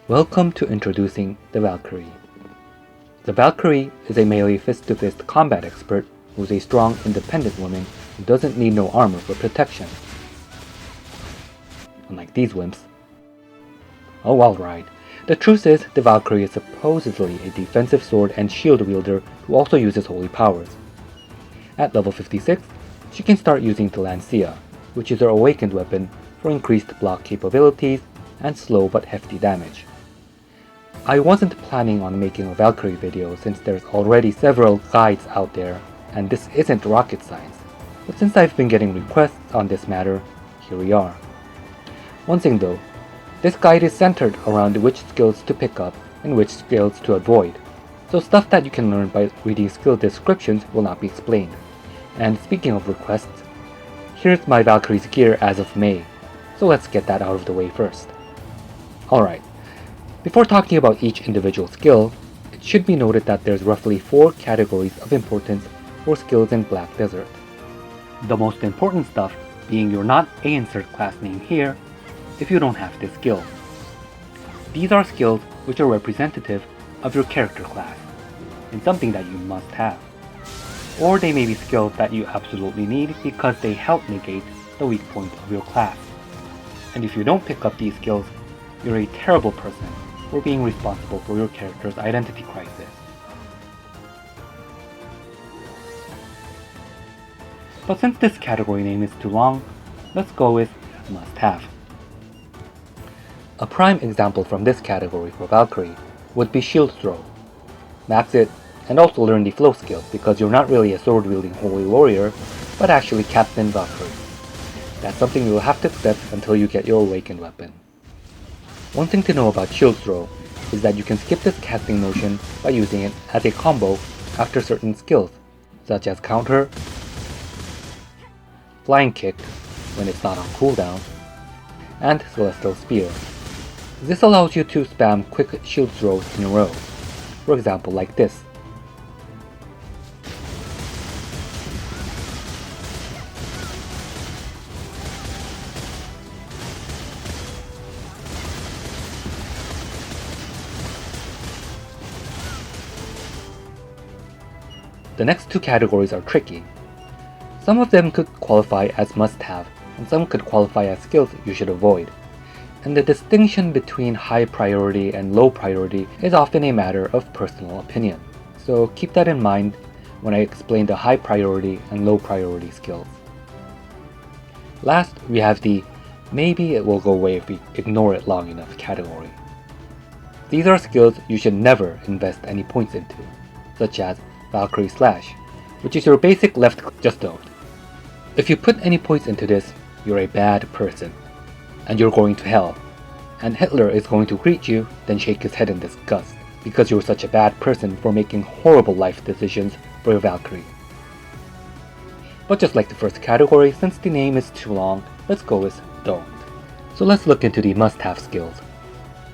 Welcome to introducing the Valkyrie. The Valkyrie is a melee fist-to-fist combat expert who is a strong, independent woman who doesn't need no armor for protection. Unlike these wimps. Oh, alright. The truth is, the Valkyrie is supposedly a defensive sword and shield wielder who also uses holy powers. At level 56, she can start using the Lancia, which is her awakened weapon for increased block capabilities and slow but hefty damage. I wasn't planning on making a Valkyrie video since there's already several guides out there and this isn't rocket science, but since I've been getting requests on this matter, here we are. One thing though, this guide is centered around which skills to pick up and which skills to avoid, so stuff that you can learn by reading skill descriptions will not be explained. And speaking of requests, here's my Valkyrie's gear as of May, so let's get that out of the way first. Alright, before talking about each individual skill, it should be noted that there's roughly 4 categories of importance for skills in Black Desert. The most important stuff being your not a insert class name here if you don't have this skill. These are skills which are representative of your character class, and something that you must have. Or they may be skills that you absolutely need because they help negate the weak point of your class. And if you don't pick up these skills, you're a terrible person for being responsible for your character's identity crisis. But since this category name is too long, let's go with must have. A prime example from this category for Valkyrie would be shield throw. Max it and also learn the flow skill because you're not really a sword wielding holy warrior, but actually Captain Valkyrie. That's something you'll have to accept until you get your awakened weapon. One thing to know about shield throw is that you can skip this casting motion by using it as a combo after certain skills, such as counter, flying kick when it's not on cooldown, and celestial spear. This allows you to spam quick shield throws in a row, for example like this. The next 2 categories are tricky. Some of them could qualify as must-have, and some could qualify as skills you should avoid. And the distinction between high priority and low priority is often a matter of personal opinion. So keep that in mind when I explain the high priority and low priority skills. Last, we have the maybe it will go away if we ignore it long enough category. These are skills you should never invest any points into, such as Valkyrie Slash, which is your basic left click, just don't. If you put any points into this, you're a bad person, and you're going to hell, and Hitler is going to greet you, then shake his head in disgust, because you're such a bad person for making horrible life decisions for your Valkyrie. But just like the first category, since the name is too long, let's go with don't. So let's look into the must-have skills.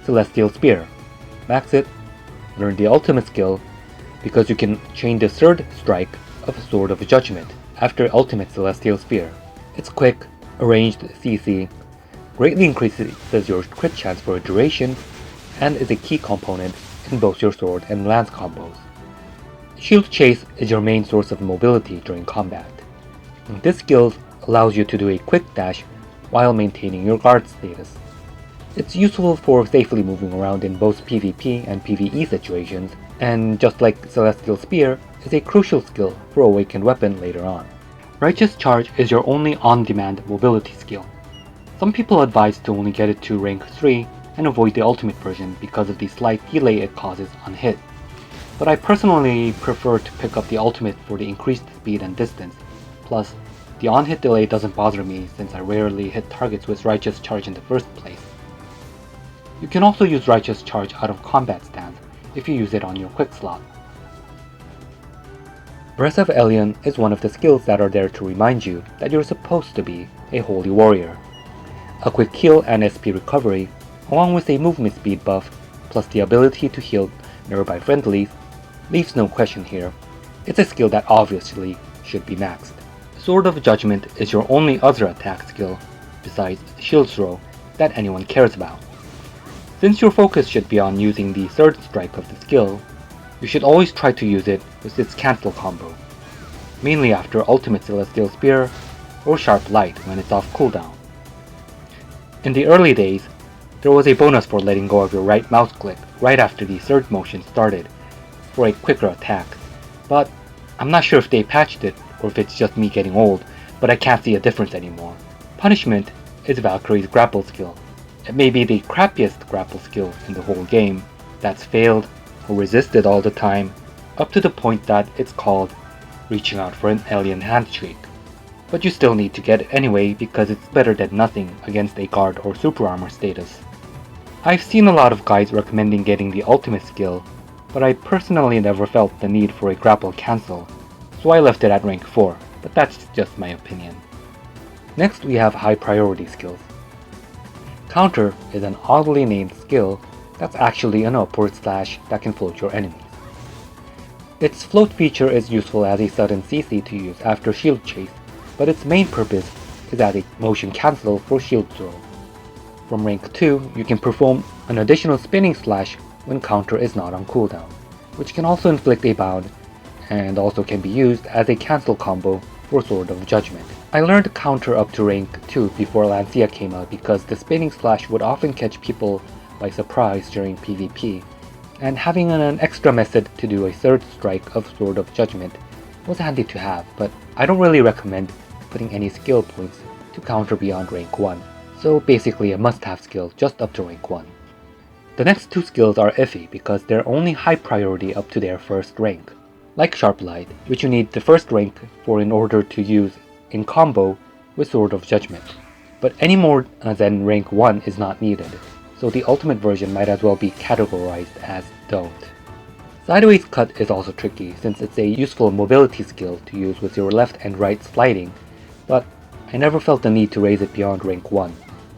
Celestial Spear. Max it, learn the ultimate skill, because you can chain the third strike of Sword of Judgment after Ultimate Celestial Spear. It's quick, arranged CC, greatly increases your crit chance for a duration, and is a key component in both your sword and lance combos. Shield Chase is your main source of mobility during combat. This skill allows you to do a quick dash while maintaining your guard status. It's useful for safely moving around in both PvP and PvE situations, and just like Celestial Spear, is a crucial skill for awakened weapon later on. Righteous Charge is your only on-demand mobility skill. Some people advise to only get it to rank 3 and avoid the ultimate version because of the slight delay it causes on hit. But I personally prefer to pick up the ultimate for the increased speed and distance. Plus, the on-hit delay doesn't bother me since I rarely hit targets with Righteous Charge in the first place. You can also use Righteous Charge out of combat stance if you use it on your quick slot. Breath of Elion is one of the skills that are there to remind you that you're supposed to be a holy warrior. A quick heal and SP recovery, along with a movement speed buff, plus the ability to heal nearby friendlies, leaves no question here. It's a skill that obviously should be maxed. Sword of Judgment is your only other attack skill, besides shield throw, that anyone cares about. Since your focus should be on using the third strike of the skill, you should always try to use it with its cancel combo, mainly after Ultimate Celestial Spear or Sharp Light when it's off cooldown. In the early days, there was a bonus for letting go of your right mouse click right after the surge motion started for a quicker attack, but I'm not sure if they patched it or if it's just me getting old, but I can't see a difference anymore. Punishment is Valkyrie's grapple skill. It may be the crappiest grapple skill in the whole game that's failed or resisted all the time, up to the point that it's called reaching out for an alien handshake. But you still need to get it anyway because it's better than nothing against a guard or super armor status. I've seen a lot of guys recommending getting the ultimate skill, but I personally never felt the need for a grapple cancel, so I left it at rank 4, but that's just my opinion. Next we have high priority skills. Counter is an oddly named skill that's actually an upward slash that can float your enemies. Its float feature is useful as a sudden CC to use after shield chase, but its main purpose is as a motion cancel for shield throw. From rank 2, you can perform an additional spinning slash when counter is not on cooldown, which can also inflict a bound and also can be used as a cancel combo for Sword of Judgment. I learned counter up to rank 2 before Lancia came out because the spinning slash would often catch people by surprise during PvP, and having an extra method to do a third strike of Sword of Judgment was handy to have, but I don't really recommend putting any skill points to counter beyond rank 1, so basically a must-have skill just up to rank 1. The next two skills are iffy because they're only high priority up to their first rank, like Sharp Light, which you need the first rank for in order to use in combo with Sword of Judgment, but any more than rank 1 is not needed, so the ultimate version might as well be categorized as don't. Sideways Cut is also tricky since it's a useful mobility skill to use with your left and right sliding, but I never felt the need to raise it beyond rank 1.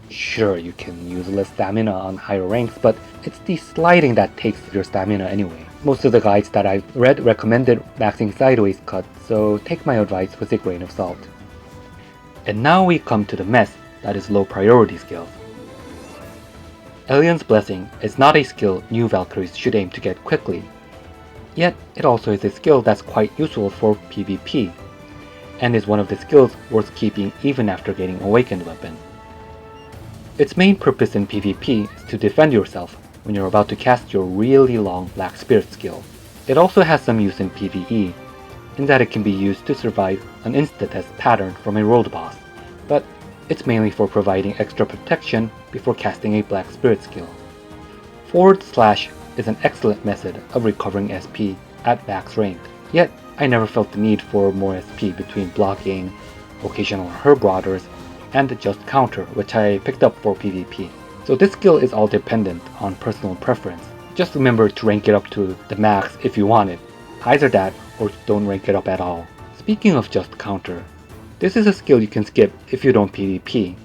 Sure, you can use less stamina on higher ranks, but it's the sliding that takes your stamina anyway. Most of the guides that I've read recommended maxing Sideways Cut, so take my advice with a grain of salt. And now we come to the mess that is low priority skills. Alien's Blessing is not a skill new Valkyries should aim to get quickly, yet it also is a skill that's quite useful for PvP, and is one of the skills worth keeping even after getting Awakened Weapon. Its main purpose in PvP is to defend yourself when you're about to cast your really long Black Spirit skill. It also has some use in PvE, in that it can be used to survive an insta-test pattern from a road boss, but it's mainly for providing extra protection before casting a Black Spirit skill. Forward slash is an excellent method of recovering SP at max rank, yet I never felt the need for more SP between blocking, occasional herb rotters, and just counter, which I picked up for PvP. So this skill is all dependent on personal preference. Just remember to rank it up to the max if you want it. Either that or don't rank it up at all. Speaking of just counter, this is a skill you can skip if you don't PvP,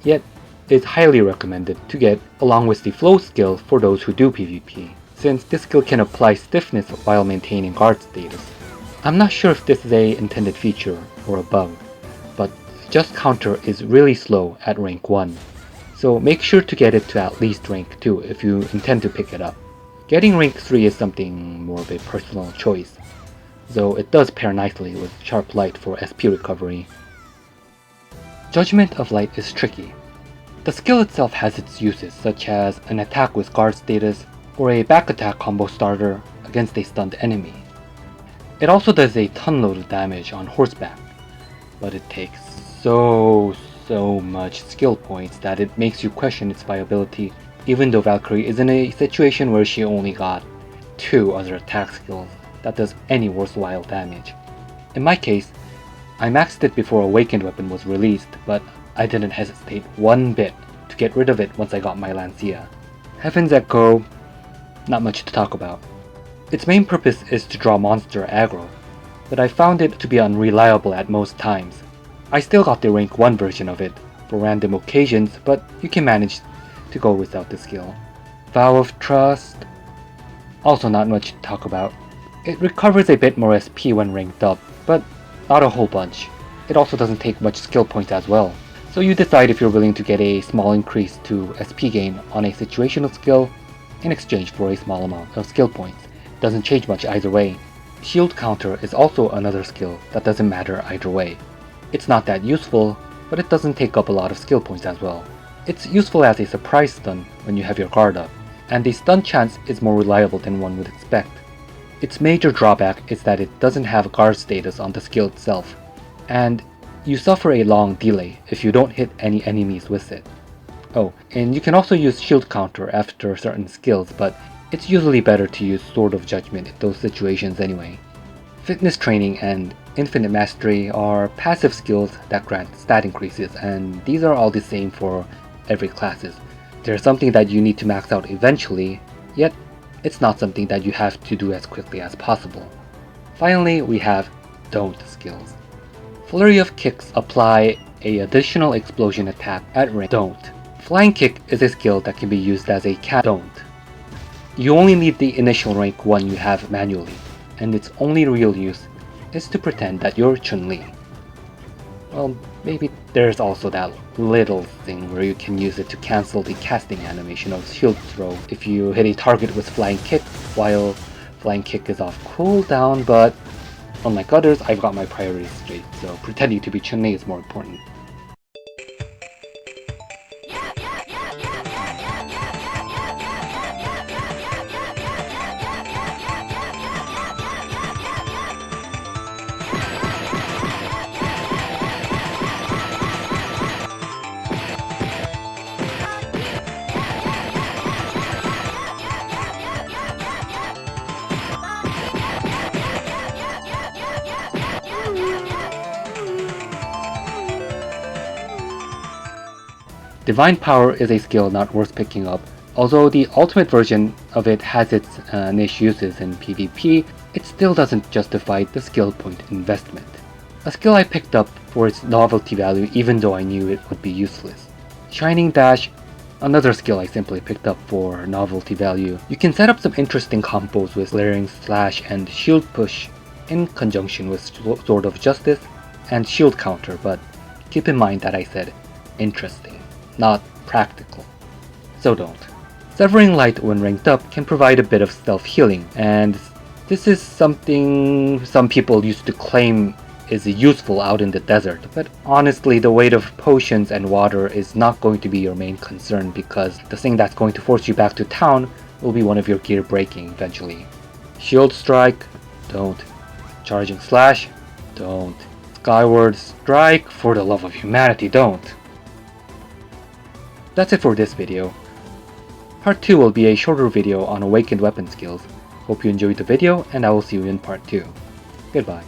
yet it's highly recommended to get along with the flow skill for those who do PvP, since this skill can apply stiffness while maintaining guard status. I'm not sure if this is a intended feature or a bug, but just counter is really slow at rank 1, so make sure to get it to at least rank 2 if you intend to pick it up. Getting rank 3 is something more of a personal choice, though it does pair nicely with Sharp Light for SP recovery. Judgment of Light is tricky. The skill itself has its uses, such as an attack with guard status or a back attack combo starter against a stunned enemy. It also does a tonload of damage on horseback, but it takes so much skill points that it makes you question its viability, even though Valkyrie is in a situation where she only got 2 other attack skills that does any worthwhile damage. In my case, I maxed it before Awakened Weapon was released, but I didn't hesitate one bit to get rid of it once I got my Lancia. Heaven's Echo, not much to talk about. Its main purpose is to draw monster aggro, but I found it to be unreliable at most times. I still got the rank 1 version of it for random occasions, but you can manage to go without the skill. Vow of Trust, also not much to talk about. It recovers a bit more SP when ranked up, but not a whole bunch. It also doesn't take much skill points as well, So you decide if you're willing to get a small increase to SP gain on a situational skill in exchange for a small amount of skill points. Doesn't change much either way. Shield counter is also another skill that doesn't matter either way. It's not that useful, but it doesn't take up a lot of skill points as well. It's useful as a surprise stun when you have your guard up, and the stun chance is more reliable than one would expect. Its major drawback is that it doesn't have guard status on the skill itself, and you suffer a long delay if you don't hit any enemies with it. Oh, and you can also use shield counter after certain skills, but it's usually better to use Sword of Judgment in those situations anyway. Fitness training and infinite mastery are passive skills that grant stat increases, and these are all the same for every classes. They're something that you need to max out eventually, yet it's not something that you have to do as quickly as possible. Finally, we have don't skills. Flurry of kicks apply a additional explosion attack at range. Don't. Flying kick is a skill that can be used as a don't. You only need the initial rank 1 you have manually, and its only real use is to pretend that you're Chun-Li. Well, maybe there's also that little thing where you can use it to cancel the casting animation of shield throw if you hit a target with flying kick while flying kick is off cooldown, but unlike others, I've got my priorities straight, so pretending to be Chun-Li is more important. Divine Power is a skill not worth picking up. Although the ultimate version of it has its niche uses in PvP, it still doesn't justify the skill point investment. A skill I picked up for its novelty value even though I knew it would be useless. Shining Dash, another skill I simply picked up for novelty value. You can set up some interesting combos with Glaring Slash and Shield Push in conjunction with Sword of Justice and Shield Counter, but keep in mind that I said interesting, not practical. So don't. Severing Light when ranked up can provide a bit of self-healing, and this is something some people used to claim is useful out in the desert, but honestly the weight of potions and water is not going to be your main concern because the thing that's going to force you back to town will be one of your gear breaking eventually. Shield Strike, don't. Charging Slash, don't. Skyward Strike, for the love of humanity, don't. That's it for this video. Part 2 will be a shorter video on awakened weapon skills. Hope you enjoyed the video, and I will see you in part 2. Goodbye.